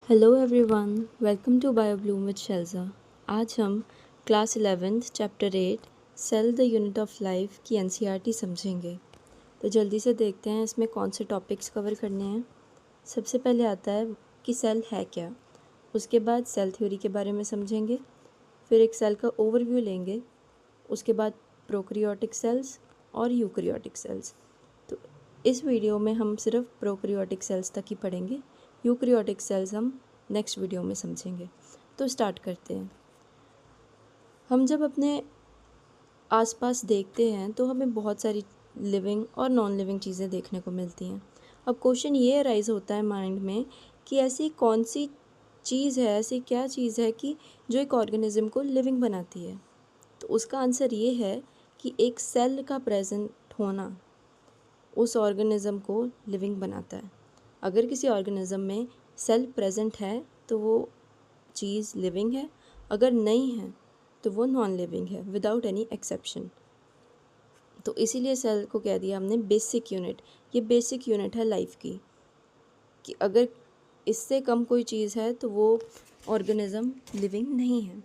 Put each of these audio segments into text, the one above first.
Hello everyone, welcome to Biobloom with Shelja. आज हम class 11th chapter 8 cell the unit of life की NCERT समझेंगे। तो जल्दी से देखते हैं इसमें कौन से टॉपिक्स कवर करने हैं। सबसे पहले आता है कि सेल है क्या। उसके बाद सेल थ्योरी के बारे में समझेंगे। फिर एक सेल का ओवरव्यू लेंगे। उसके बाद प्रोकैरियोटिक सेल्स और यूकैरियोटिक सेल्स। तो इस वीडियो में हम सिर्फ प्रोकैरियोटिक सेल्स तक ही पढ़ेंगे। यूकैरियोटिक सेल्स हम नेक्स्ट वीडियो में समझेंगे। तो स्टार्ट करते हैं। हम जब अपने आसपास देखते हैं तो हमें बहुत सारी लिविंग और नॉन लिविंग चीज़ें देखने को मिलती हैं। अब क्वेश्चन ये अराइज होता है माइंड में कि ऐसी कौन सी चीज़ है, ऐसी क्या चीज़ है कि जो एक ऑर्गेनिज्म को लिविंग बनाती है। तो उसका आंसर ये है कि एक सेल का प्रेजेंट होना उस ऑर्गेनिज्म को लिविंग बनाता है। अगर किसी ऑर्गेनिज्म में सेल प्रेजेंट है तो वो चीज़ लिविंग है, अगर नहीं है तो वो नॉन लिविंग है विदाउट एनी एक्सेप्शन। तो इसीलिए सेल को कह दिया हमने बेसिक यूनिट। ये बेसिक यूनिट है लाइफ की, कि अगर इससे कम कोई चीज़ है तो वो ऑर्गेनिज्म लिविंग नहीं है।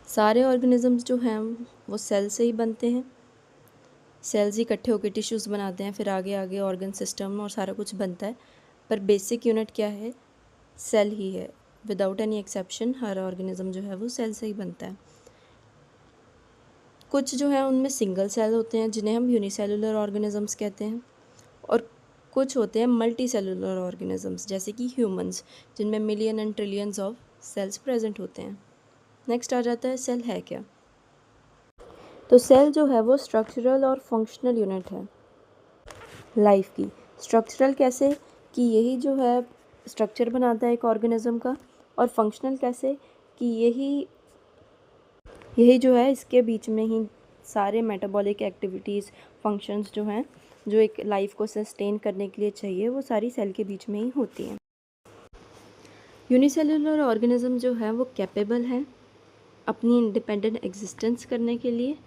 सारे ऑर्गेनिजम्स जो हैं वो सेल से ही बनते हैं। सेल्स ही इकट्ठे होकर टिश्यूज़ बनाते हैं, फिर आगे आगे ऑर्गन सिस्टम और सारा कुछ बनता है। पर बेसिक यूनिट क्या है? सेल ही है। विदाउट एनी एक्सेप्शन हर ऑर्गेनिज्म जो है वो सेल से ही बनता है। कुछ जो है उनमें सिंगल सेल होते हैं जिन्हें हम यूनिसेलुलर ऑर्गेनिजम्स कहते हैं, और कुछ होते हैं मल्टी सेलुलर ऑर्गेनिजम्स जैसे कि ह्यूमंस, जिनमें million and trillions of cells present होते हैं। नेक्स्ट आ जाता है सेल है क्या। तो सेल जो है वो स्ट्रक्चरल और फंक्शनल यूनिट है लाइफ की। स्ट्रक्चरल कैसे कि यही जो है स्ट्रक्चर बनाता है एक ऑर्गेनिज्म का, और फंक्शनल कैसे कि यही जो है इसके बीच में ही सारे मेटाबॉलिक एक्टिविटीज़, फंक्शंस जो हैं, जो एक लाइफ को सस्टेन करने के लिए चाहिए, वो सारी सेल के बीच में ही होती हैं। यूनिसेलुलर ऑर्गेनिज्म जो है वो कैपेबल है अपनी इंडिपेंडेंट एग्जिस्टेंस करने के लिए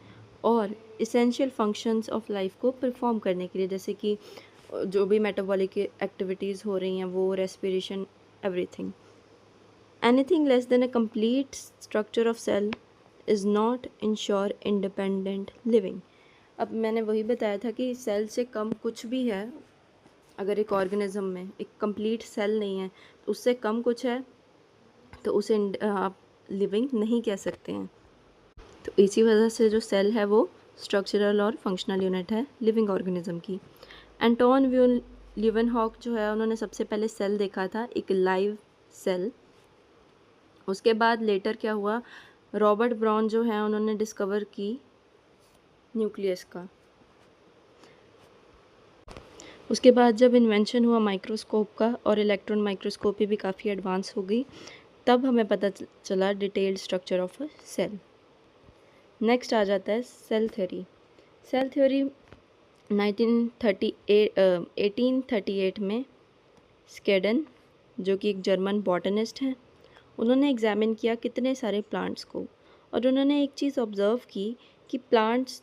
और इसेंशियल फंक्शंस ऑफ लाइफ को परफॉर्म करने के लिए, जैसे कि जो भी मेटाबॉलिक एक्टिविटीज़ हो रही हैं वो, respiration, everything. Anything less than a complete structure of cell is not insure independent living. अब मैंने वही बताया था कि सेल से कम कुछ भी है, अगर एक ऑर्गेनिज्म में एक कंप्लीट सेल नहीं है तो उससे कम कुछ है तो उसे आप लिविंग नहीं कह सकते हैं। तो इसी वजह से जो सेल है वो स्ट्रक्चरल और फंक्शनल यूनिट है लिविंग ऑर्गेनिज्म की। एंटोन ल्यूवेनहॉक जो है उन्होंने सबसे पहले सेल देखा था, एक लाइव सेल। उसके बाद लेटर क्या हुआ, रॉबर्ट ब्राउन जो है उन्होंने डिस्कवर की न्यूक्लियस का। उसके बाद जब इन्वेंशन हुआ माइक्रोस्कोप का और इलेक्ट्रॉन माइक्रोस्कोपी भी काफ़ी एडवांस हो गई, तब हमें पता चला detailed structure of a cell. Next आ जाता है सेल थ्योरी। सेल थ्योरी 1838 में स्केडन, जो कि एक जर्मन बॉटनिस्ट हैं, उन्होंने एग्जामिन किया कितने सारे प्लांट्स को, और उन्होंने एक चीज़ ऑब्ज़र्व की कि plants,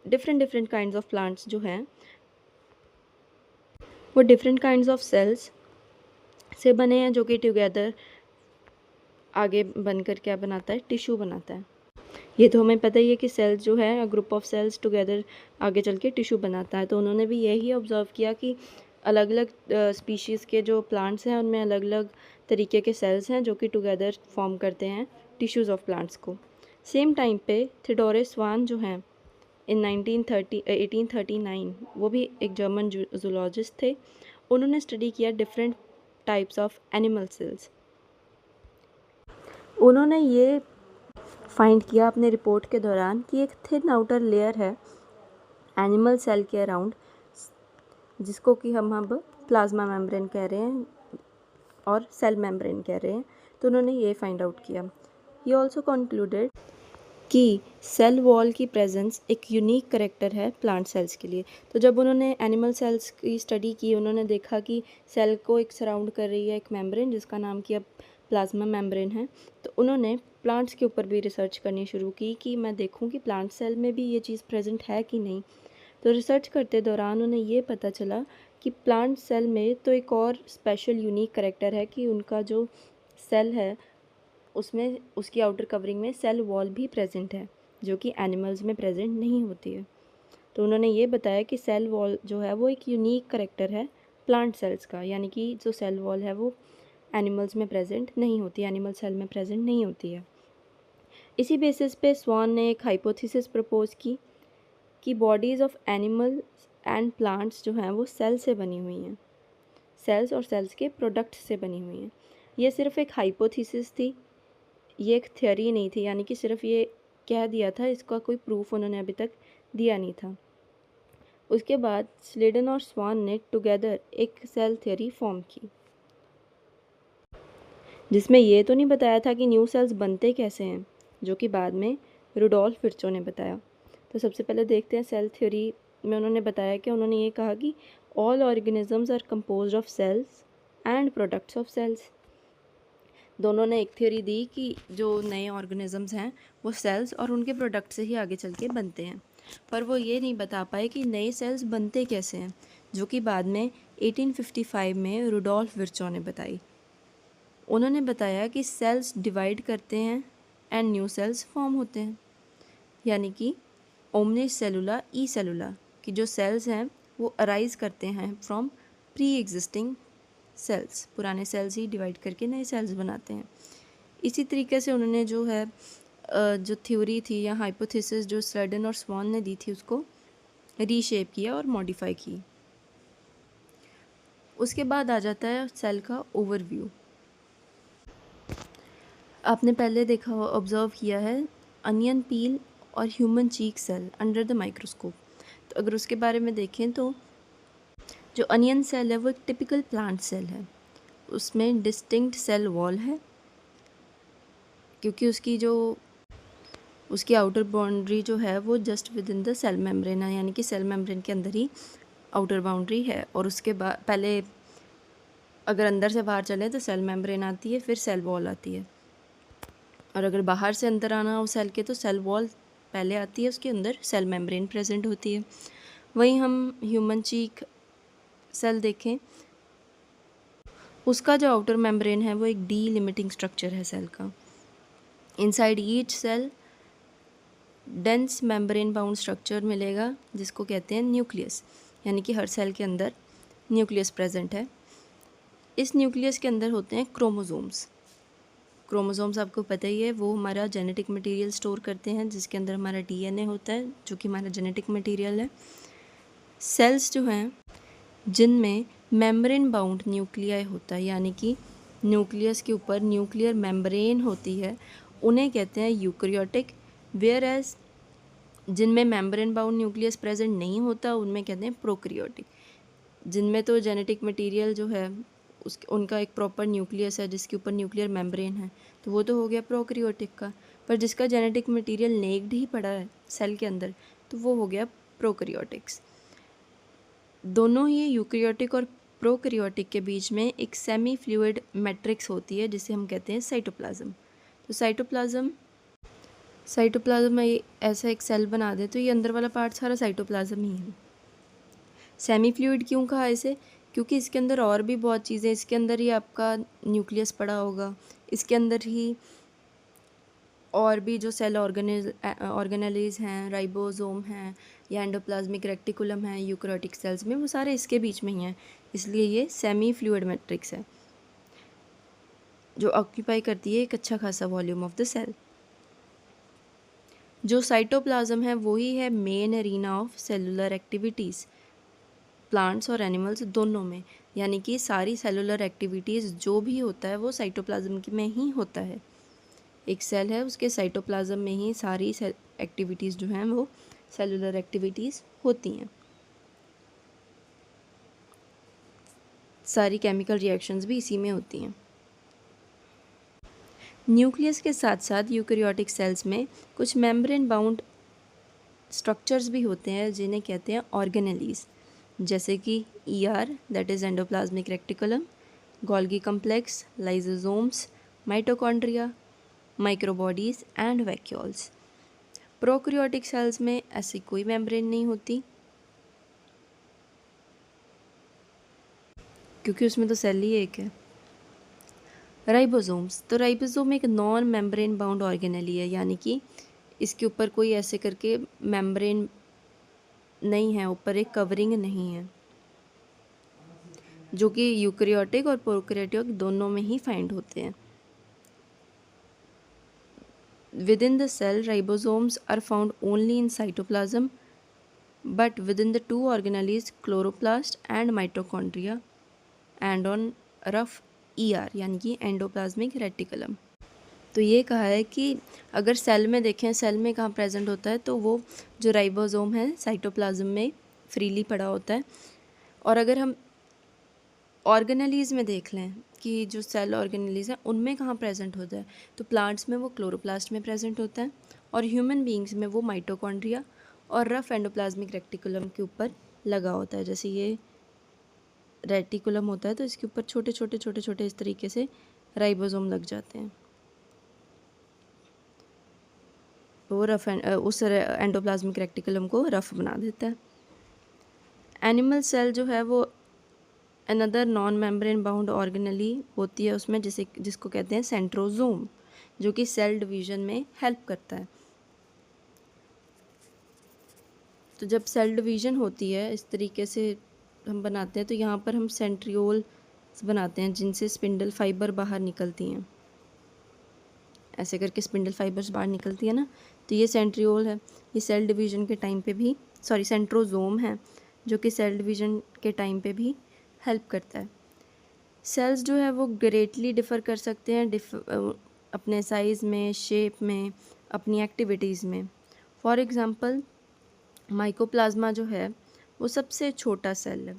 different kinds of plants जो हैं वो डिफरेंट काइंड्स ऑफ सेल्स से बने हैं, जो कि टुगेदर आगे बनकर क्या बनाता है, टिश्यू बनाता है। ये तो हमें पता ही है कि सेल्स जो है, ग्रुप ऑफ सेल्स टुगेदर आगे चल के टिश्यू बनाता है। तो उन्होंने भी यही ऑब्ज़र्व किया कि अलग अलग स्पीशीज़ के जो प्लांट्स हैं उनमें अलग अलग तरीके के सेल्स हैं जो कि टुगेदर फॉर्म करते हैं टिश्यूज़ ऑफ प्लांट्स को। सेम टाइम पे थियोडोरस स्वान जो हैं इन 1839, वो भी एक जर्मन जूलॉजिस्ट थे। उन्होंने स्टडी किया different types of animal cells. उन्होंने ये फाइंड किया अपने रिपोर्ट के दौरान कि एक थिन आउटर लेयर है एनिमल सेल के अराउंड, जिसको कि हम अब प्लाज्मा मेम्ब्रेन कह रहे हैं और सेल मेम्ब्रेन कह रहे हैं। तो उन्होंने ये फाइंड आउट किया। ये ऑल्सो कंक्लूडेड कि सेल वॉल की प्रेजेंस एक यूनिक करेक्टर है प्लांट सेल्स के लिए। तो जब उन्होंने एनिमल सेल्स की स्टडी की, उन्होंने देखा कि सेल को एक सराउंड कर रही है एक मेम्ब्रेन, जिसका नाम किया प्लाज्मा मेम्ब्रेन है। तो उन्होंने प्लांट्स के ऊपर भी रिसर्च करनी शुरू की कि मैं देखूं कि प्लांट सेल में भी ये चीज़ प्रेजेंट है कि नहीं। तो रिसर्च करते दौरान उन्हें ये पता चला कि प्लांट सेल में तो एक और स्पेशल यूनिक करेक्टर है कि उनका जो सेल है उसमें उसकी आउटर कवरिंग में सेल वॉल भी प्रेजेंट है, जो कि एनिमल्स में प्रेजेंट नहीं होती है। तो उन्होंने ये बताया कि सेल वॉल जो है वो एक यूनिक करेक्टर है प्लांट सेल्स का, यानी कि जो सेल वॉल है वो एनिमल्स में प्रेजेंट नहीं होती, एनिमल सेल में प्रेजेंट नहीं होती है। इसी बेसिस पे स्वान ने एक हाइपोथेसिस प्रपोज की कि bodies of animal and plants जो हैं वो सेल से बनी हुई हैं, सेल्स और सेल्स के प्रोडक्ट से बनी हुई हैं। ये सिर्फ एक हाइपोथेसिस थी, ये एक थ्योरी नहीं थी, यानी कि सिर्फ ये कह दिया था, इसका कोई प्रूफ उन्होंने अभी तक दिया नहीं था। उसके बाद स्लेडन और स्वान ने टुगेदर एक सेल थ्योरी फॉर्म की, जिसमें ये तो नहीं बताया था कि न्यू सेल्स बनते कैसे हैं, जो कि बाद में रुडोल्फ विर्चो ने बताया। तो सबसे पहले देखते हैं सेल थ्योरी में उन्होंने बताया कि उन्होंने ये कहा कि all organisms are composed of cells and products of cells. दोनों ने एक थ्योरी दी कि जो नए ऑर्गेनिजम्स हैं वो सेल्स और उनके प्रोडक्ट से ही आगे चल के बनते हैं, पर वो ये नहीं बता पाए कि नए सेल्स बनते कैसे हैं, जो कि बाद में 1855 में रुडोल्फ विर्चो ने बताई। उन्होंने बताया कि सेल्स डिवाइड करते हैं एंड न्यू सेल्स फॉर्म होते हैं, यानी कि ओमनी सेलुला ई सेलुला कि जो सेल्स हैं वो अराइज करते हैं फ्रॉम प्री एग्जिस्टिंग सेल्स, पुराने सेल्स ही डिवाइड करके नए सेल्स बनाते हैं। इसी तरीके से उन्होंने जो है जो थ्योरी थी या हाइपोथेसिस जो स्लेडन और स्वान ने दी थी उसको रीशेप किया और मॉडिफाई की। उसके बाद आ जाता है सेल का ओवरव्यू। आपने पहले देखा ऑब्जर्व किया है अनियन पील और human cheek cell under the microscope. तो अगर उसके बारे में देखें तो जो अनियन सेल है वो एक टिपिकल प्लांट सेल है, उसमें डिस्टिंक्ट सेल वॉल है क्योंकि उसकी आउटर बाउंड्री जो है वो just within the cell membrane है, यानी कि सेल मेम्ब्रेन के अंदर ही आउटर बाउंड्री है। और उसके बाद पहले अगर अंदर से बाहर चले तो सेल मेम्ब्रेन आती है, फिर सेल वॉल आती है, और अगर बाहर से अंदर आना हो सेल के तो सेल वॉल पहले आती है, उसके अंदर सेल मेम्ब्रेन प्रेजेंट होती है। वहीं हम ह्यूमन चीक सेल देखें, उसका जो आउटर मेम्ब्रेन है वो एक डीलिमिटिंग स्ट्रक्चर है सेल का। Inside each cell dense membrane bound structure मिलेगा जिसको कहते हैं न्यूक्लियस, यानी कि हर सेल के अंदर न्यूक्लियस प्रेजेंट है। इस न्यूक्लियस के अंदर होते हैं क्रोमोसोम्स। क्रोमोसोम्स आपको पता ही है, वो हमारा जेनेटिक मटेरियल स्टोर करते हैं, जिसके अंदर हमारा डीएनए होता है जो कि हमारा जेनेटिक मटेरियल है। सेल्स जो हैं जिनमें मेम्ब्रेन बाउंड न्यूक्लियाई होता है, यानी कि न्यूक्लियस के ऊपर न्यूक्लियर मेम्ब्रेन होती है, उन्हें कहते हैं यूकैरियोटिक। वेयर एज जिनमें मेम्ब्रेन बाउंड न्यूक्लियस प्रेजेंट नहीं होता उनमें कहते हैं प्रोकैरियोटिक। जिनमें तो जेनेटिक मटेरियल जो है उनका एक प्रॉपर न्यूक्लियस है जिसके ऊपर न्यूक्लियर मेम्ब्रेन है, तो वो तो हो गया प्रोकैरियोटिक का। पर जिसका जेनेटिक मटेरियल नेक्ड ही पड़ा है सेल के अंदर तो वो हो गया प्रोकैरियोटिक्स। दोनों ही यूकैरियोटिक और प्रोकैरियोटिक के बीच में एक सेमी फ्लूइड मैट्रिक्स होती है जिसे हम कहते हैं साइटोप्लाज्म। तो साइटोप्लाज्म में ऐसा एक सेल बना दे तो ये अंदर वाला पार्ट सारा साइटोप्लाज्म ही है। सेमी फ्लूइड क्यों कहा इसे, क्योंकि इसके अंदर और भी बहुत चीज़ें, इसके अंदर ही आपका न्यूक्लियस पड़ा होगा, इसके अंदर ही और भी जो सेल ऑर्गेनेलीज हैं, राइबोसोम हैं या एंडोप्लाज्मिक रेक्टिकुलम है यूकैरियोटिक सेल्स में, वो सारे इसके बीच में ही हैं, इसलिए ये सेमी फ्लूइड मैट्रिक्स है जो ऑक्यूपाई करती है एक अच्छा खासा वॉल्यूम ऑफ द सेल। जो साइटोप्लाज्म है वही है main arena of cellular activities plants और एनिमल्स दोनों में, यानी कि सारी सेलुलर एक्टिविटीज़ जो भी होता है वो साइटोप्लाज्म में ही होता है। एक सेल है उसके साइटोप्लाज्म में ही सारी एक्टिविटीज़ जो हैं वो सेलुलर एक्टिविटीज़ होती हैं, सारी केमिकल रिएक्शंस भी इसी में होती हैं। न्यूक्लियस के साथ साथ यूकैरियोटिक सेल्स में कुछ मेम्ब्रेन बाउंड स्ट्रक्चर्स भी होते हैं जिन्हें कहते हैं ऑर्गेनेलीज, जैसे कि ER that is endoplasmic reticulum, Golgi complex, lysosomes, mitochondria, microbodies and vacuoles. Prokaryotic cells में ऐसी कोई मेम्ब्रेन नहीं होती। क्योंकि उसमें तो सेल ही एक है। राइबोसोम्स, तो राइबोसोम एक नॉन मेम्ब्रेन बाउंड ऑर्गेनेली है, यानी कि इसके ऊपर कोई ऐसे करके मेम्ब्रेन नहीं है, ऊपर एक कवरिंग नहीं है, जो कि यूकैरियोटिक और प्रोकैरियोटिक दोनों में ही फाइंड होते हैं। Within the cell, ribosomes are found only in cytoplasm, but within the two organelles, chloroplast and mitochondria, and on rough ER यानी कि एंडोप्लाज्मिक रेटिकुलम। तो ये कहा है कि अगर सेल में देखें, सेल में कहाँ प्रेजेंट होता है, तो वो जो राइबोसोम है साइटोप्लाज्म में फ्रीली पड़ा होता है। और अगर हम ऑर्गेनेलीज़ में देख लें कि जो सेल ऑर्गेनेलीज़ हैं उनमें कहाँ प्रेजेंट होता है, तो प्लांट्स में वो क्लोरोप्लास्ट में प्रेजेंट होता है, और ह्यूमन बींग्स में वो माइटोकॉन्ड्रिया और रफ एंडोप्लाज्मिक रेटिकुलम के ऊपर लगा होता है। जैसे ये रेटिकुलम होता है तो इसके ऊपर छोटे छोटे छोटे छोटे इस तरीके से राइबोसोम लग जाते हैं, वो रफ उस एंडोप्लाज्मिक रेटिकुलम को रफ बना देता है। एनिमल सेल जो है वो another non membrane bound organelle होती है उसमें, जिसको कहते हैं सेंट्रोजोम, जो कि सेल डिवीजन में हेल्प करता है। तो जब सेल डिवीजन होती है इस तरीके से हम बनाते हैं, तो यहाँ पर हम सेंट्रियोल बनाते हैं जिनसे स्पिंडल फाइबर बाहर निकलती हैं, ऐसे करके स्पिंडल फाइबर्स बाहर निकलती है ना, तो ये सेंट्रियोल है। ये सेल डिवीजन के टाइम पे भी सेंट्रोजोम है, जो कि सेल डिवीजन के टाइम पे भी हेल्प करता है। सेल्स जो है वो ग्रेटली डिफ़र कर सकते हैं अपने साइज़ में, शेप में, अपनी एक्टिविटीज़ में। फॉर एग्ज़ाम्पल माइकोप्लाज्मा जो है वो सबसे छोटा सेल है,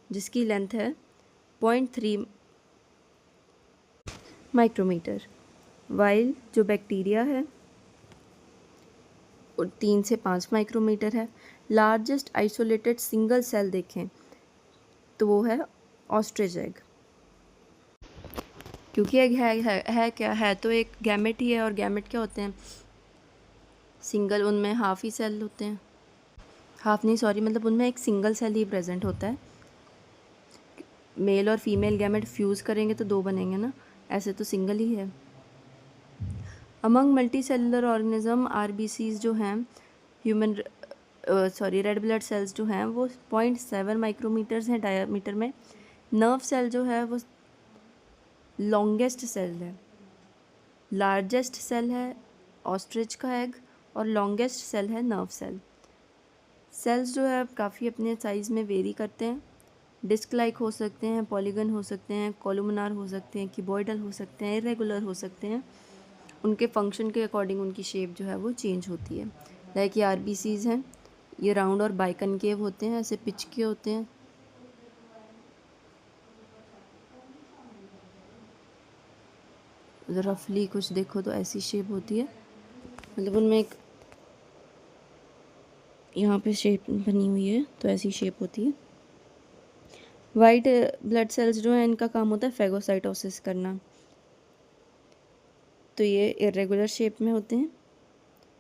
जिसकी लेंथ है 0.3 माइक्रोमीटर, वाइल जो बैक्टीरिया है वो 3 से 5 माइक्रोमीटर है। लार्जेस्ट आइसोलेटेड सिंगल सेल देखें तो वो है ऑस्ट्रिच एग, क्योंकि एग है क्या है, तो एक गैमेट ही है, और गैमेट क्या होते हैं, सिंगल, उनमें हाफ ही सेल होते हैं, हाफ नहीं सॉरी, मतलब उनमें एक सिंगल सेल ही प्रेजेंट होता है। मेल और फीमेल गैमेट फ्यूज़ करेंगे तो 2 बनेंगे ना, ऐसे तो सिंगल ही है। Among multi cellular organism RBCs जो हैं ह्यूमन रेड ब्लड सेल्स जो हैं वो 0.7 माइक्रोमीटर्स हैं डायामीटर में। नर्व सेल जो है वो लॉन्गेस्ट सेल है, लार्जेस्ट सेल है ऑस्ट्रिच का एग, और लॉन्गेस्ट सेल है नर्व सेल। सेल्स जो है काफ़ी अपने साइज़ में वेरी करते हैं, डिस्क लाइक हो सकते हैं, पॉलीगन हो सकते हैं, कॉलमनार हो सकते हैं, क्यूबॉइडल हो सकते हैं, इरेगुलर हो सकते हैं। उनके फंक्शन के अकॉर्डिंग उनकी शेप जो है वो चेंज होती है। लाइक ये आरबीसीज हैं, ये राउंड और बाइकनकेव होते हैं, ऐसे पिच के होते हैं। रफली कुछ देखो तो ऐसी शेप होती है, मतलब उनमें एक यहाँ पे शेप बनी हुई है, तो ऐसी शेप होती है। वाइट ब्लड सेल्स जो हैं इनका काम होता है फेगोसाइटोसिस करना, तो ये इरेगुलर शेप में होते हैं।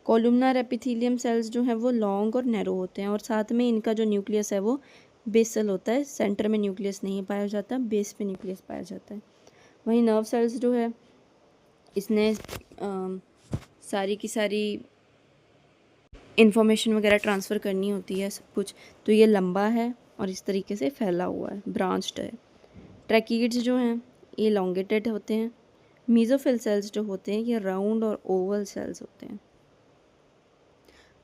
कोलुमनार एपिथेलियम सेल्स जो हैं वो लॉन्ग और नैरो होते हैं, और साथ में इनका जो न्यूक्लियस है वो बेसल होता है, सेंटर में न्यूक्लियस नहीं पाया जाता, बेस पे न्यूक्लियस पाया जाता है। वहीं नर्व सेल्स जो है इसने सारी की सारी इंफॉर्मेशन वगैरह ट्रांसफ़र करनी होती है सब कुछ, तो ये लंबा है और इस तरीके से फैला हुआ है, ब्रांच्ड है। ट्रैकीड्स जो हैं ये लॉन्गेटेड होते हैं। मीज़ोफिल सेल्स जो होते हैं ये राउंड और ओवल सेल्स होते हैं।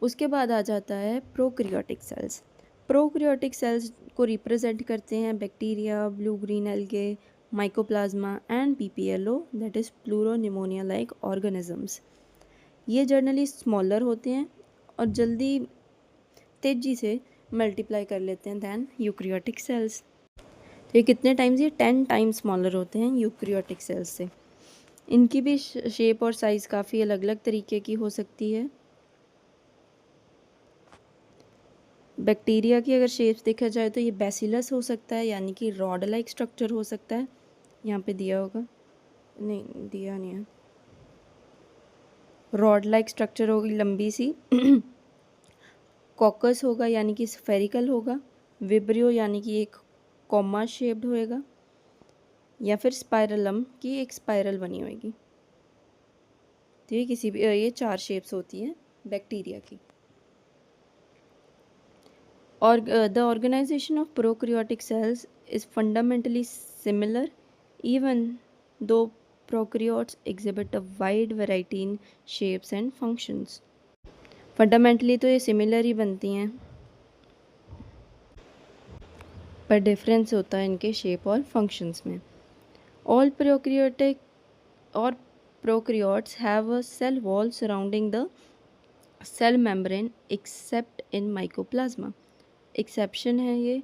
उसके बाद आ जाता है प्रोकैरियोटिक सेल्स। प्रोकैरियोटिक सेल्स को रिप्रेजेंट करते हैं bacteria, blue green algae, mycoplasma and PPLO, that is pleuropneumonia like organisms. ये जनरली स्मॉलर होते हैं और जल्दी तेज़ी से मल्टीप्लाई कर लेते हैं दैन यूकैरियोटिक सेल्स। तो ये कितने टाइम्स, ये 10 टाइम्स स्मॉलर होते हैं यूकैरियोटिक सेल्स से। इनकी भी शेप और साइज़ काफ़ी अलग अलग तरीके की हो सकती है। बैक्टीरिया की अगर शेप्स देखा जाए तो ये बैसिलस हो सकता है, यानी कि रॉड लाइक स्ट्रक्चर हो सकता है, यहाँ पे दिया होगा, नहीं दिया नहीं है, रॉड लाइक स्ट्रक्चर होगी लंबी सी। कॉकस होगा यानी कि स्फेरिकल होगा। विब्रियो यानी कि एक कॉमा शेप्ड होएगा या फिर स्पाइरलम की एक स्पाइरल बनी होएगी। तो ये किसी भी ये 4 शेप्स होती हैं बैक्टीरिया की। और the organisation of prokaryotic cells is fundamentally similar even though prokaryotes exhibit a wide variety in shapes and functions. Fundamentally तो ये सिमिलर ही बनती हैं, पर डिफरेंस होता है इनके शेप और फंक्शंस में। ऑल प्रोकैरियोटिक और prokaryotes have a cell wall surrounding the cell membrane except in mycoplasma। Exception है ये,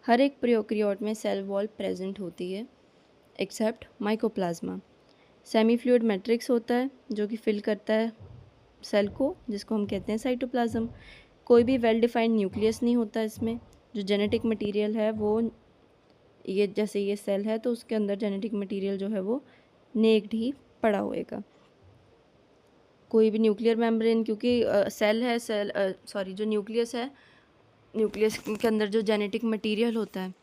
हर एक प्रोकैरियोट में सेल वॉल प्रेजेंट होती है except mycoplasma. Semi fluid matrix होता है जो कि फिल करता है सेल को, जिसको हम कहते हैं साइटोप्लाज्म। कोई भी वेल डिफाइंड न्यूक्लियस नहीं होता इसमें। जो जेनेटिक मटेरियल है वो ये जैसे ये सेल है तो उसके अंदर जेनेटिक मटेरियल जो है वो नेक्ड ही पड़ा होएगा। कोई भी न्यूक्लियर मेम्ब्रेन, क्योंकि सेल है, जो न्यूक्लियस है, न्यूक्लियस के अंदर जो जेनेटिक मटेरियल होता है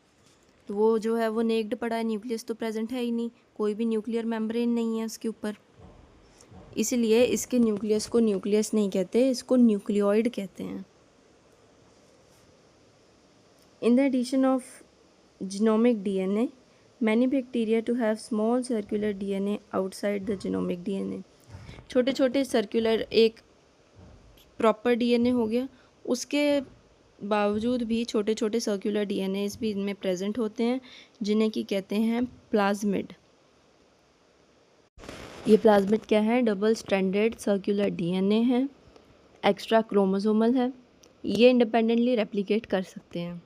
तो वो जो है वो नेक्ड पड़ा है, न्यूक्लियस तो प्रेजेंट है ही नहीं, कोई भी न्यूक्लियर मेम्ब्रेन नहीं है उसके ऊपर। इसलिए इसके न्यूक्लियस को न्यूक्लियस नहीं कहते, इसको न्यूक्लियोइड कहते हैं। In the addition of genomic DNA many bacteria to have small circular DNA outside the genomic DNA. छोटे छोटे सर्कुलर एक प्रॉपर डीएनए हो गया, उसके बावजूद भी छोटे छोटे सर्कुलर डीएनए भी इनमें प्रेजेंट होते हैं, जिन्हें की कहते हैं प्लाज्मिड। ये प्लाज्मिड क्या है? डबल स्ट्रैंडेड सर्कुलर डीएनए है, एक्स्ट्रा क्रोमोसोमल है, ये इंडिपेंडेंटली रेप्लिकेट कर सकते हैं।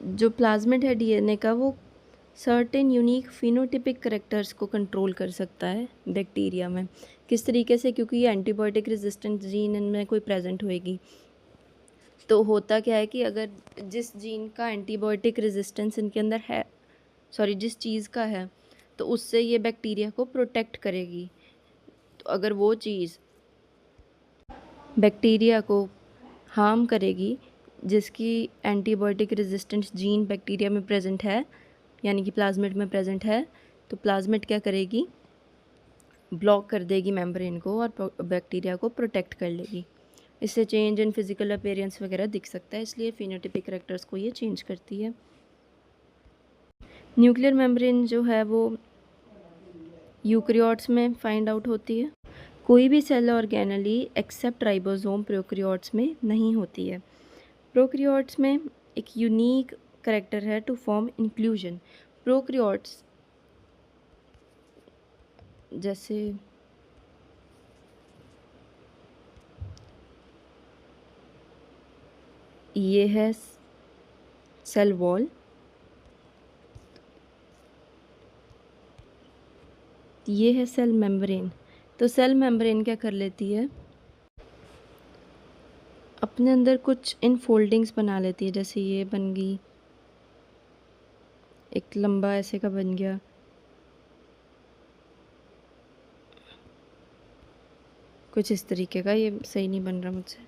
जो प्लाज्मिड है डीएनए का वो सर्टेन यूनिक फिनोटिपिक करेक्टर्स को कंट्रोल कर सकता है बैक्टीरिया में। किस तरीके से? क्योंकि ये एंटीबायोटिक रेजिस्टेंट जीन इनमें कोई प्रेजेंट होएगी। तो होता क्या है कि अगर जिस जीन का एंटीबायोटिक रेजिस्टेंस इनके अंदर है, जिस चीज़ का है, तो उससे ये बैक्टीरिया को प्रोटेक्ट करेगी। तो अगर वो चीज़ बैक्टीरिया को हार्म करेगी जिसकी एंटीबायोटिक रेजिस्टेंट जीन बैक्टीरिया में प्रेजेंट है, यानी कि प्लाज्मिड में प्रेजेंट है, तो प्लाज्मिड क्या करेगी? ब्लॉक कर देगी मेम्ब्रेन को और बैक्टीरिया को प्रोटेक्ट कर लेगी। इससे चेंज इन फिजिकल अपीयरेंस वगैरह दिख सकता है, इसलिए फिनोटिपिक कैरेक्टर्स को ये चेंज करती है। न्यूक्लियर मेम्ब्रेन जो है वो यूकैरियोट्स में फाइंड आउट होती है। कोई भी cell organelle except ribosome prokaryotes में नहीं होती है। प्रोकैरियोट्स में एक यूनिक करेक्टर है टू फॉर्म इंक्लूजन। प्रोकैरियोट्स जैसे ये है सेल वॉल, ये है सेल मेम्ब्रेन। तो सेल मेम्ब्रेन क्या कर लेती है? अपने अंदर कुछ इनफोल्डिंग्स बना लेती है, जैसे ये बन गई, एक लंबा ऐसे का बन गया, कुछ इस तरीके का। ये सही नहीं बन रहा मुझसे।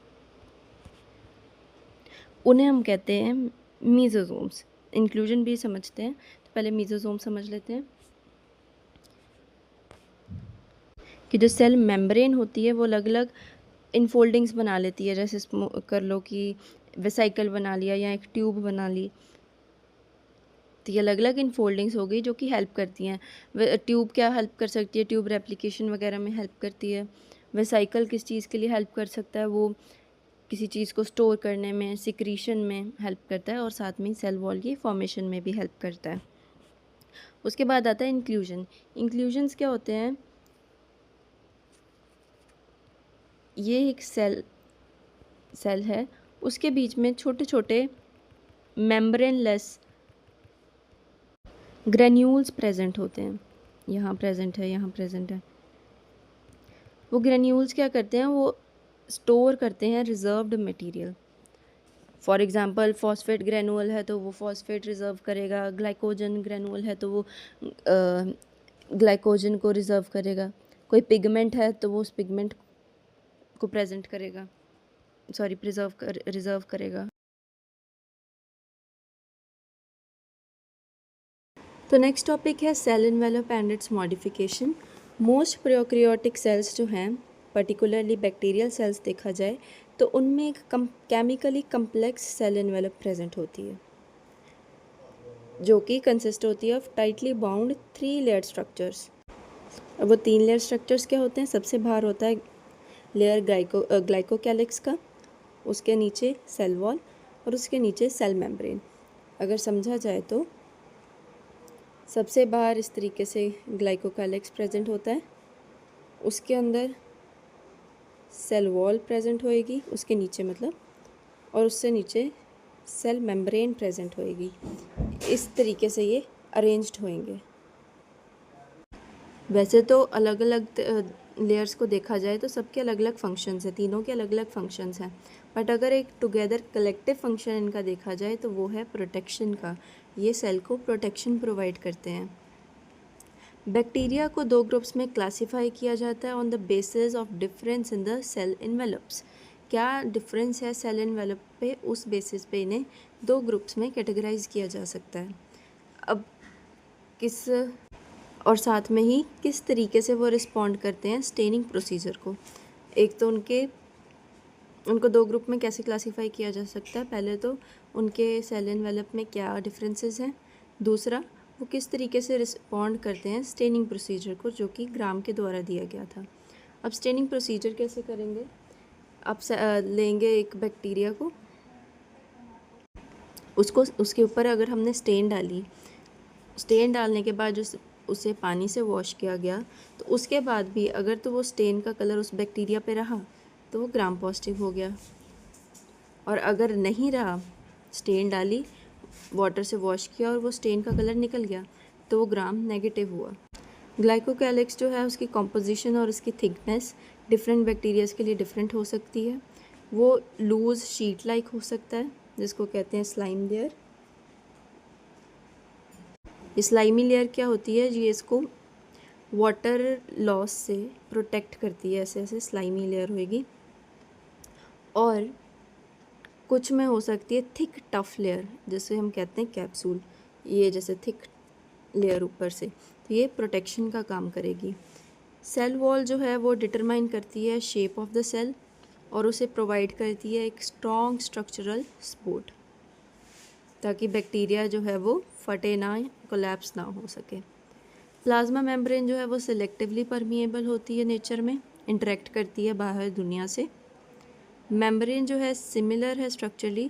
उन्हें हम कहते हैं मीजोसोम्स। इंक्लूजन भी समझते हैं, तो पहले मीजोसोम समझ लेते हैं कि जो सेल मेम्ब्रेन होती है वो अलग अलग इनफोल्डिंग्स बना लेती है। जैसे कर लो कि वेसिकल बना लिया या एक ट्यूब बना ली, तो ये अलग अलग इनफोल्डिंग्स हो गई जो कि हेल्प करती हैं। ट्यूब क्या हेल्प कर सकती है? ट्यूब रेप्लिकेशन वगैरह में हेल्प करती है। वेसिकल किस चीज़ के लिए हेल्प कर सकता है? वो किसी चीज़ को स्टोर करने में, सिक्रीशन में हेल्प करता है, और साथ में सेल वॉल की फॉर्मेशन में भी हेल्प करता है। उसके बाद आता है इंक्लूजन। इंक्लूजन्स क्या होते हैं? ये एक सेल है, उसके बीच में छोटे छोटे मेम्ब्रेनलेस ग्रेन्यूल्स प्रेजेंट होते हैं। यहाँ प्रेजेंट है, यहाँ प्रेजेंट है। वो ग्रेन्यूल्स क्या करते हैं? वो स्टोर करते हैं reserved material. For example phosphate granule है तो वो फॉस्फेट रिजर्व करेगा, ग्लाइकोजन ग्रेनुअल है तो वो ग्लाइकोजन को रिजर्व करेगा, कोई पिगमेंट है तो वो उस पिगमेंट को प्रेजेंट करेगा, रिजर्व करेगा। तो नेक्स्ट टॉपिक है cell envelope and its modification. Most prokaryotic cells जो हैं, पर्टिकुलरली बैक्टीरियल सेल्स देखा जाए तो उनमें एक chemically complex cell envelope present होती है, जो कि कंसिस्ट होती है of tightly bound 3 layer structures. अब वो 3 लेयर स्ट्रक्चर्स क्या होते हैं? सबसे बाहर होता है लेयर ग्लाइकोकैलिक्स का, उसके नीचे सेल वॉल और उसके नीचे सेल मेम्ब्रेन। अगर समझा जाए तो सबसे बाहर इस तरीके से ग्लाइकोकैलिक्स प्रेजेंट होता है, उसके अंदर सेल वॉल प्रेजेंट होएगी, उसके नीचे मतलब, और उससे नीचे सेल मेम्ब्रेन प्रेजेंट होएगी। इस तरीके से ये अरेंज्ड होंगे। वैसे तो अलग अलग लेयर्स को देखा जाए तो सबके अलग अलग फंक्शंस हैं, तीनों के अलग अलग फंक्शंस हैं, बट अगर एक टुगेदर कलेक्टिव फंक्शन इनका देखा जाए तो वो है प्रोटेक्शन का। ये सेल को प्रोटेक्शन प्रोवाइड करते हैं। बैक्टीरिया को 2 ग्रुप्स में क्लासिफाई किया जाता है on the basis of difference in the cell envelopes. क्या डिफरेंस है सेल इन्वेलप पे, उस बेसिस पे इन्हें 2 ग्रुप्स में कैटेगराइज किया जा सकता है। अब किस और साथ में ही किस तरीके से वो रिस्पॉन्ड करते हैं स्टेनिंग प्रोसीजर को। एक तो उनको 2 ग्रुप में कैसे क्लासिफाई किया जा सकता है, पहले तो उनके सेल इन्वेलप में क्या डिफरेंसेस हैं, दूसरा वो किस तरीके से रिस्पॉन्ड करते हैं स्टेनिंग प्रोसीजर को, जो कि ग्राम के द्वारा दिया गया था। अब स्टेनिंग प्रोसीजर कैसे करेंगे? आप लेंगे एक बैक्टीरिया को, उसके ऊपर अगर हमने स्टेन डालने के बाद जो उसे पानी से वॉश किया गया, तो उसके बाद भी अगर तो वो स्टेन का कलर उस बैक्टीरिया पे रहा तो वो ग्राम पॉजिटिव हो गया, और अगर नहीं रहा, स्टेन डाली, वाटर से वॉश किया और वो स्टेन का कलर निकल गया, तो वो ग्राम नेगेटिव हुआ। ग्लाइकोकैलिक्स जो है उसकी कॉम्पोजिशन और उसकी थिकनेस डिफरेंट बैक्टीरियाज के लिए डिफरेंट हो सकती है। वो लूज शीट लाइक हो सकता है, जिसको कहते हैं स्लाइम लेयर। स्लाइमी लेयर क्या होती है? ये इसको वाटर लॉस से प्रोटेक्ट करती है, ऐसे ऐसे स्लाइमी लेयर होएगी। और कुछ में हो सकती है थिक टफ लेयर, जिसे हम कहते हैं कैप्सूल, ये जैसे थिक लेयर ऊपर से, तो ये प्रोटेक्शन का काम करेगी। सेल वॉल जो है वो डिटरमाइन करती है शेप ऑफ द सेल और उसे प्रोवाइड करती है एक स्ट्रॉन्ग स्ट्रक्चरल सपोर्ट, ताकि बैक्टीरिया जो है वो फटे ना, कोलैप्स ना हो सके। प्लाज्मा मेम्ब्रेन जो है वो सिलेक्टिवली परमिएबल होती है नेचर में, इंटरेक्ट करती है बाहर दुनिया से। मेम्ब्रेन जो है सिमिलर है structurally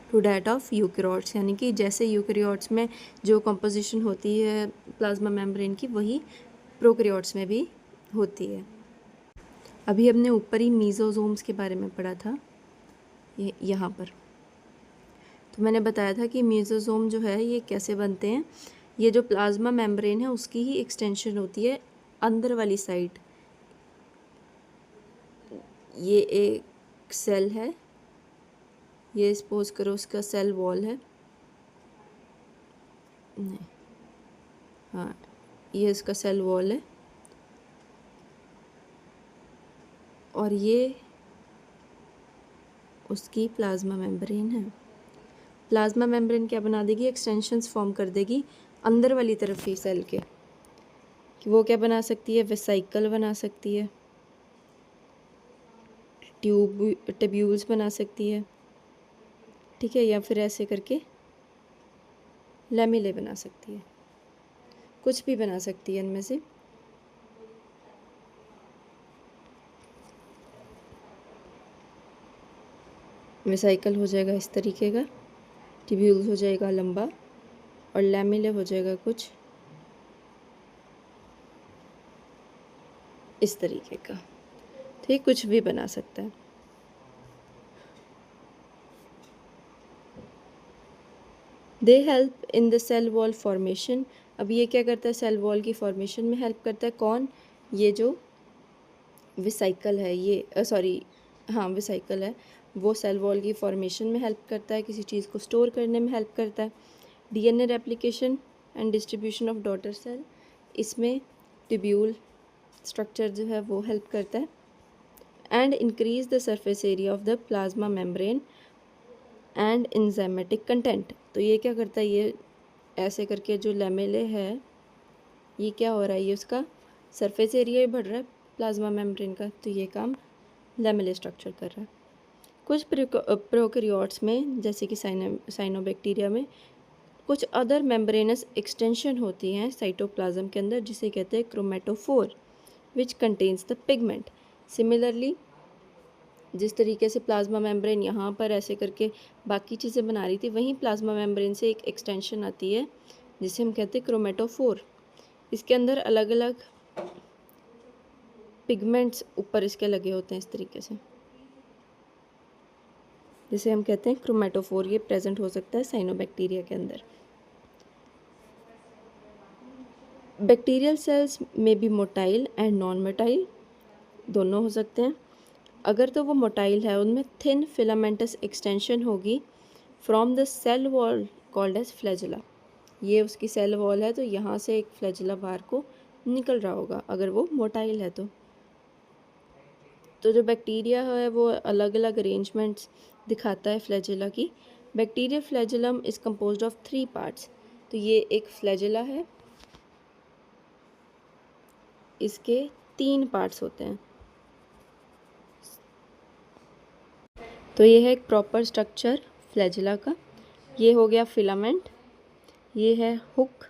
to that of eukaryotes, यानी कि जैसे यूकैरियोट्स में जो कंपोजिशन होती है प्लाज्मा मेम्ब्रेन की, वही प्रोकैरियोट्स में भी होती है। अभी हमने ऊपर ही मीजोजोम्स के बारे में पढ़ा था, ये यहाँ पर तो मैंने बताया था कि मीजोजोम जो है ये कैसे बनते हैं। ये जो प्लाज्मा मेम्ब्रेन है उसकी ही एक्सटेंशन होती है अंदर वाली साइड। ये एक सेल है, ये सपोज करो उसका सेल वॉल है, नहीं, हाँ, ये इसका सेल वॉल है, और ये उसकी प्लाज्मा मेम्ब्रेन है। प्लाज्मा मेम्ब्रेन क्या बना देगी? एक्सटेंशंस फॉर्म कर देगी अंदर वाली तरफ ही सेल के, कि वो क्या बना सकती है? वेसाइकल बना सकती है, ट्यूब्यूल्स बना सकती है, ठीक है, या फिर ऐसे करके लैमिले बना सकती है, कुछ भी बना सकती है इनमें से। वेसाइकल हो जाएगा इस तरीके का, ट्यूब्यूल्स हो जाएगा लंबा, और लैमिले हो जाएगा कुछ इस तरीके का। तो ये कुछ भी बना सकता है। They help in the cell wall formation. अब ये क्या करता है? सेल वॉल की फॉर्मेशन में हेल्प करता है। कौन? ये जो वेसाइकल है, ये हाँ वेसाइकल है, वो सेल वॉल की फॉर्मेशन में हेल्प करता है, किसी चीज़ को स्टोर करने में हेल्प करता है। DNA replication and distribution of daughter cell, इसमें ट्यूब्यूल स्ट्रक्चर जो है वो हेल्प करता है। And increase the surface area of the plasma membrane and enzymatic content. तो ये क्या करता है, ये ऐसे करके जो लेमेले है ये क्या हो रहा है, ये उसका सरफेस एरिया ही बढ़ रहा है प्लाज्मा मेम्ब्रेन का, तो ये काम लेमेले स्ट्रक्चर कर रहा है। कुछ प्रोकैरियोट्स में जैसे कि साइनोबैक्टीरिया में कुछ अदर मेम्ब्रेनस एक्सटेंशन होती हैं साइटोप्लाज्म के अंदर, जिसे कहते हैं chromatophore, which contains the pigment. Similarly जिस तरीके से प्लाज्मा मेम्ब्रेन यहाँ पर ऐसे करके बाकी चीज़ें बना रही थी, वहीं प्लाज्मा मेम्ब्रेन से एक एक्सटेंशन आती है जिसे हम कहते हैं क्रोमेटोफोर। इसके अंदर अलग अलग पिगमेंट्स ऊपर इसके लगे होते हैं इस तरीके से, जिसे हम कहते हैं क्रोमेटोफोर। ये प्रेजेंट हो सकता है साइनोबैक्टीरिया के अंदर। बैक्टीरियल सेल्स में भी मोटाइल एंड नॉन मोटाइल दोनों हो सकते हैं। अगर तो वो मोटाइल है, उनमें थिन फिलामेंटस एक्सटेंशन होगी from the cell wall called as flagella. ये उसकी सेल वॉल है, तो यहाँ से एक फ्लैजेला बाहर को निकल रहा होगा अगर वो मोटाइल है तो जो बैक्टीरिया है वो अलग अलग अरेंजमेंट्स दिखाता है फ्लैजेला की। Bacterial flagellum is composed of 3 parts. तो ये एक फ्लैजेला है, इसके 3 पार्ट्स होते हैं। तो ये है एक प्रॉपर स्ट्रक्चर फ्लैजेला का। ये हो गया फिलामेंट, ये है हुक,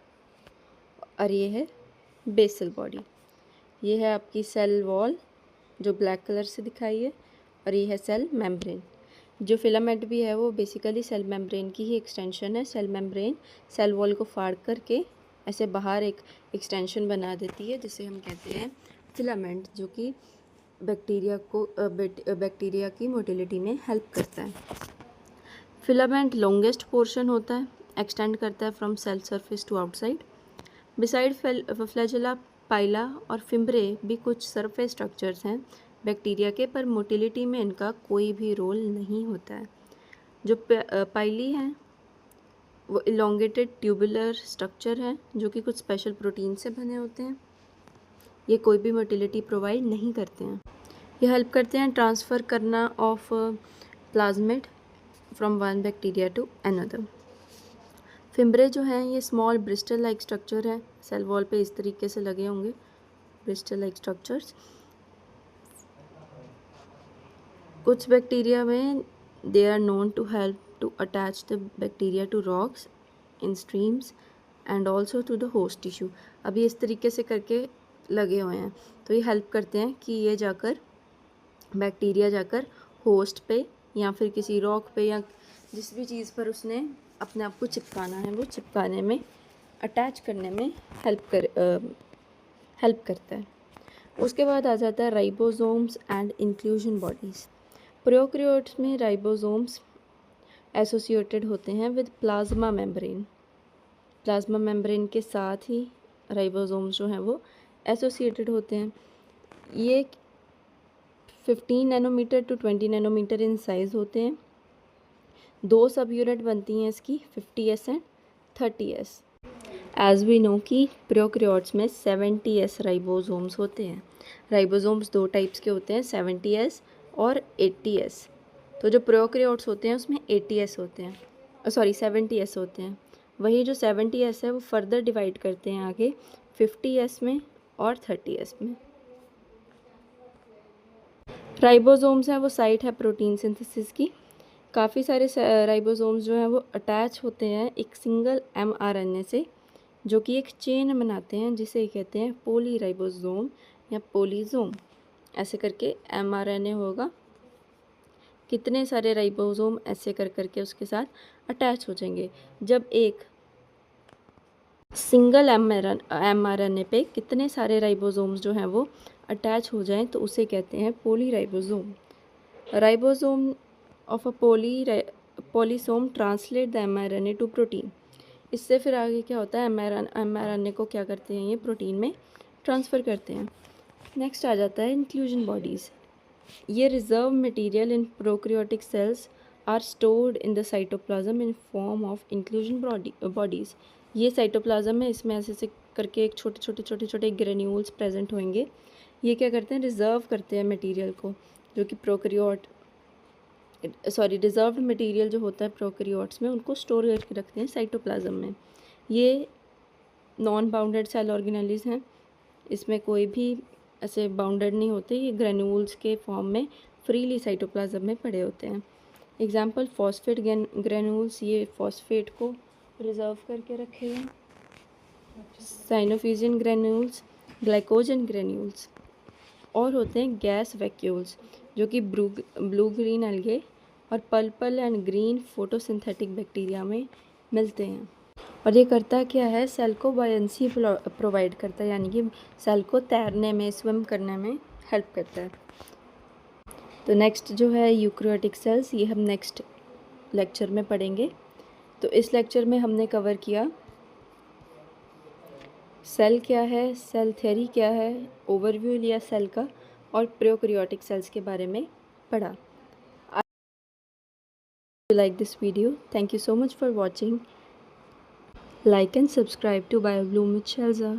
और ये है बेसल बॉडी। ये है आपकी सेल वॉल जो ब्लैक कलर से दिखाई है, और ये है सेल मेम्ब्रेन। जो फिलामेंट भी है वो बेसिकली सेल मेम्ब्रेन की ही एक्सटेंशन है। सेल मेम्ब्रेन सेल वॉल को फाड़ करके ऐसे बाहर एक एक्सटेंशन बना देती है, जिसे हम कहते हैं फिलामेंट, जो कि बैक्टीरिया की मोटिलिटी में हेल्प करता है। फिलामेंट लॉन्गेस्ट पोर्शन होता है, एक्सटेंड करता है from cell surface to outside. Beside flagella, pili और फिम्ब्रे भी कुछ सरफेस स्ट्रक्चर्स हैं बैक्टीरिया के, पर मोटिलिटी में इनका कोई भी रोल नहीं होता है। जो पाइली हैं वो इलोंगेटेड ट्यूबुलर स्ट्रक्चर है जो कि कुछ स्पेशल प्रोटीन से बने होते हैं। ये कोई भी मोटिलिटी प्रोवाइड नहीं करते हैं। ये हेल्प करते हैं ट्रांसफ़र करना of plasmid from one bacteria to another. Fimbriae जो हैं ये स्मॉल ब्रिस्टल लाइक स्ट्रक्चर है, सेल वॉल पे इस तरीके से लगे होंगे ब्रिस्टल लाइक स्ट्रक्चर्स। कुछ बैक्टीरिया में they are known to help to attach the bacteria to rocks in streams and also to the host tissue. अभी इस तरीके से करके लगे हुए हैं, तो ये हेल्प करते हैं कि ये जाकर बैक्टीरिया जाकर होस्ट पे या फिर किसी रॉक पे या जिस भी चीज़ पर उसने अपने आप को चिपकाना है वो चिपकाने में, अटैच करने में हेल्प करता है। उसके बाद आ जाता है ribosomes and inclusion bodies. Prokaryotes में राइबोसोम्स एसोसिएटेड होते हैं with plasma membrane. Plasma membrane के साथ ही राइबोसोम्स जो हैं वो एसोसिएटेड होते हैं। ये 15 nanometre to 20 nanometre in size होते हैं। 2 सब यूनिट बनती हैं इसकी, 50S and 30S। As we know कि प्रोकैरियोट्स में 70S राइबोसोम्स होते हैं। राइबोसोम्स 2 टाइप्स के होते हैं, 70S और 80S। तो जो प्रोकैरियोट्स होते हैं उसमें 80S होते हैं, 70S होते हैं। वही जो 70S है वो फर्दर डिवाइड करते हैं आगे 50S में और 30S में। राइबोसोम्स हैं वो साइट है प्रोटीन सिंथेसिस की। काफ़ी सारे राइबोसोम्स जो हैं वो अटैच होते हैं एक सिंगल mRNA से, जो कि एक चेन बनाते हैं जिसे कहते हैं पोली राइबोसोम या पोलीसोम। ऐसे करके mRNA होगा, कितने सारे राइबोसोम ऐसे कर करके उसके साथ अटैच हो जाएंगे। जब एक सिंगल mRNA पे कितने सारे राइबोसोम्स जो हैं वो अटैच हो जाएं तो उसे कहते हैं poly ribosome. Ribosome of a polysome translate the mRNA to protein. इससे फिर आगे क्या होता है, mRNA को क्या करते हैं ये प्रोटीन में ट्रांसफ़र करते हैं। नेक्स्ट आ जाता है इंक्लूजन बॉडीज़। ये reserve material in prokaryotic cells are stored in the cytoplasm in form of inclusion bodies. ये साइटोप्लाज्म में इसमें ऐसे करके एक छोटे ग्रेन्यूल्स प्रेजेंट होंगे। ये क्या करते हैं, रिजर्व करते हैं मटेरियल को, जो कि प्रोकैरियोट सॉरी रिजर्व्ड मटेरियल जो होता है प्रोकैरियोट्स में, उनको स्टोर करके रखते हैं साइटोप्लाज्म में। ये नॉन बाउंडेड सेल ऑर्गेनेलिस हैं, इसमें कोई भी ऐसे बाउंडेड नहीं होते, ये ग्रेन्यूल्स के फॉर्म में फ्रीली साइटोप्लाज्म में पड़े होते हैं। एग्जांपल फॉस्फेट ग्रेन्यूल्स, ये फॉस्फेट को रिजर्व करके रखे हैं। साइनोफिजियन ग्रेन्यूल्स, ग्लाइकोजन ग्रेन्यूल्स, और होते हैं गैस वैक्यूल्स जो कि ब्लू ग्रीन एल्गे और purple and green photosynthetic bacteria में मिलते हैं। और ये करता क्या है, सेल को बायंसी प्रोवाइड करता है, यानी कि सेल को तैरने में, स्विम करने में हेल्प करता है। तो नेक्स्ट जो है यूकैरियोटिक सेल्स, ये हम नेक्स्ट लेक्चर में पढ़ेंगे। तो इस लेक्चर में हमने कवर किया सेल क्या है, सेल थ्योरी क्या है, ओवरव्यू लिया सेल का, और प्रोकैरियोटिक सेल्स के बारे में पढ़ा। If you like this video, thank you so much for watching. Like and subscribe to BioBloom with Shelza.